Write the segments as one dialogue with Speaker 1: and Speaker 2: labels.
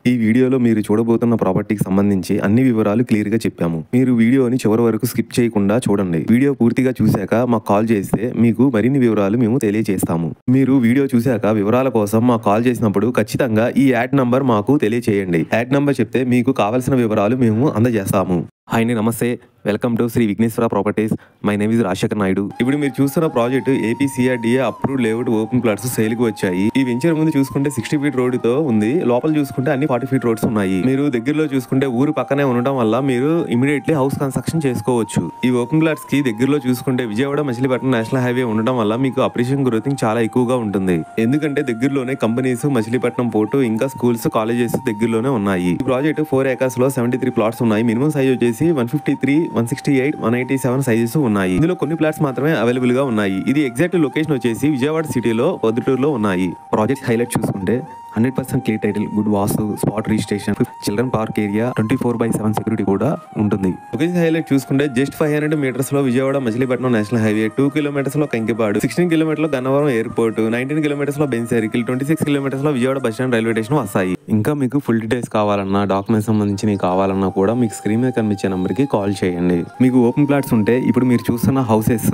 Speaker 1: ఈ వీడియోలో మీరు చూడబోతున్న ప్రాపర్టీకి సంబంధించి అన్ని వివరాలు క్లియర్గా చెప్పాము. మీరు వీడియోని చివరి వరకు స్కిప్ చేయకుండా చూడండి. వీడియో పూర్తిగా చూశాక మాకు కాల్ చేస్తే మీకు మరిన్ని వివరాలు మేము తెలియజేస్తాము. మీరు వీడియో చూశాక వివరాల కోసం మాకు కాల్ చేసినప్పుడు ఖచ్చితంగా ఈ యాడ్ నంబర్ మాకు తెలియచేయండి. యాడ్ నంబర్ చెప్తే మీకు కావాల్సిన వివరాలు మేము అందజేస్తాము. హాయ్ అండి, నమస్తే. Welcome to Shri Vighneshwara properties. My name is Rajasekhar Naidu. ఇప్పుడు మీరు చూస్తున్న project APCRDA approved layout open plots సేల్కి వచ్చాయి. ఈ వెంచర్ ముందు చూసుకుంటే 60 ఫీట్ రోడ్డుతో ఉంది. లోపల చూసుకుంటే అన్ని 40 ఫీట్ రోడ్స్ ఉన్నాయి. మీరు దగ్గరలో చూసుకుంటే ఊరు పక్కనే ఉండడం వల్ల మీరు ఇమీడియట్లీ హౌస్ కన్స్ట్రక్షన్ చేసుకోవచ్చు. ఈ ఓపెన్ ప్లాట్స్ కి దగ్గరలో చూసుకుంటే విజయవాడ మచిలీపట్నం నేషనల్ హైవే ఉండడం వల్ల మీకు అప్రిషియేషన్ గ్రోతింగ్ చాలా ఎక్కువగా ఉంటుంది. ఎందుకంటే దగ్గరలోనే కంపెనీస్, మచిలీపట్నం పోర్టు, ఇంకా స్కూల్స్, కాలేజెస్ దగ్గరలోనే ఉన్నాయి. ఈ ప్రాజెక్ట్ 4 acres లో 73 ప్లాట్స్ ఉన్నాయి. మినిమం సైజ్ వచ్చేసి 153, 168, 187 సైజెస్ ఉన్నాయి. ఇందులో కొన్ని ప్లాట్స్ మాత్రమే అవైలబుల్ గా ఉన్నాయి. ఇది ఎగ్జాక్ట్ లొకేషన్ వచ్చేసి విజయవాడ సిటీలో పొద్దుటూరులో ఉన్నాయి. ప్రాజెక్ట్ హైలైట్ చూసుకుంటే 100% clear title, good vastu, spot registration, children park area, 24/7 security కూడా ఉంటుంది. లొకేషన్ హైలైట్ చూసుకుంటే జస్ట్ 500 మీటర్స్ లో Vijayawada Machilipatnam national highway, 2 kilometers లో కంకిపాడు, 16 kilometers లో గన్నవరం ఎయిర్పోర్ట్, 19 kilometers లో బెంచ్ సర్కిల్, 26 kilometers లో Vijayawada bus stand, railway station వస్తాయి. ఇంకా మీకు ఫుల్ డీటెయిల్స్ కావాలన్నా, డాక్యుమెంట్స్ సంబంధించి కావాలన్నా కూడా మీకు స్క్రీన్ మీద కనిపించే నెంబర్కి కాల్ చేయండి. మీకు ఓపెన్ ప్లాట్స్ ఉంటే ఇప్పుడు మీరు చూస్తున్న హౌసెస్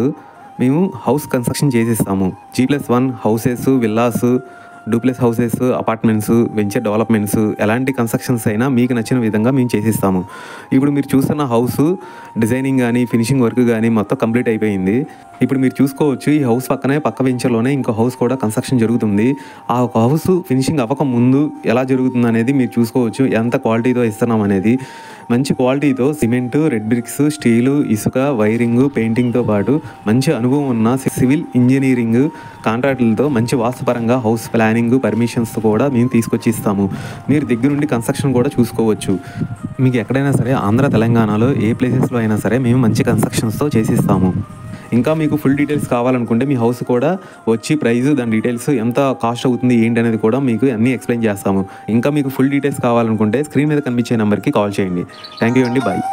Speaker 1: మేము హౌస్ కన్స్ట్రక్షన్ చేసేస్తాము. G+1 houses, villas, duplex houses, apartments, venture developments, ఎలాంటి కన్స్ట్రక్షన్స్ అయినా మీకు నచ్చిన విధంగా మేము చేసిస్తాము. ఇప్పుడు మీరు చూస్తున్న హౌస్ డిజైనింగ్ కానీ, ఫినిషింగ్ వర్క్ కానీ మొత్తం కంప్లీట్ అయిపోయింది. ఇప్పుడు మీరు చూసుకోవచ్చు, ఈ హౌస్ పక్కనే పక్క వెంచర్లోనే ఇంకో హౌస్ కూడా కన్స్ట్రక్షన్ జరుగుతుంది. ఆ హౌస్ ఫినిషింగ్ అవ్వక ముందు ఎలా జరుగుతుంది అనేది మీరు చూసుకోవచ్చు. ఎంత క్వాలిటీతో ఇస్తున్నాం అనేది. మంచి క్వాలిటీతో సిమెంటు, రెడ్ బ్రిక్స్, స్టీలు, ఇసుక, వైరింగ్, పెయింటింగ్తో పాటు మంచి అనుభవం ఉన్న సివిల్ ఇంజనీరింగ్ కాంట్రాక్టులతో మంచి వాస్తుపరంగా హౌస్ ప్లానింగ్, పర్మిషన్స్ కూడా మేము తీసుకొచ్చి ఇస్తాము. మీరు దగ్గరుండి కన్స్ట్రక్షన్ కూడా చూసుకోవచ్చు. మీకు ఎక్కడైనా సరే ఆంధ్ర, తెలంగాణలో ఏ ప్లేసెస్లో అయినా సరే మేము మంచి కన్స్ట్రక్షన్స్తో చేసిస్తాము. ఇంకా మీకు ఫుల్ డీటెయిల్స్ కావాలనుకుంటే మీ హౌస్ కూడా వచ్చి ప్రైస్, దాని డీటెయిల్స్ ఎంత కాస్ట్ అవుతుంది ఏంటి అనేది కూడా మీకు అన్నీ ఎక్స్ప్లెయిన్ చేస్తాము. ఇంకా మీకు ఫుల్ డీటెయిల్స్ కావాలనుకుంటే స్క్రీన్ మీద కనిపించే నెంబర్కి కాల్ చేయండి. థ్యాంక్ యూ అండి, బాయ్.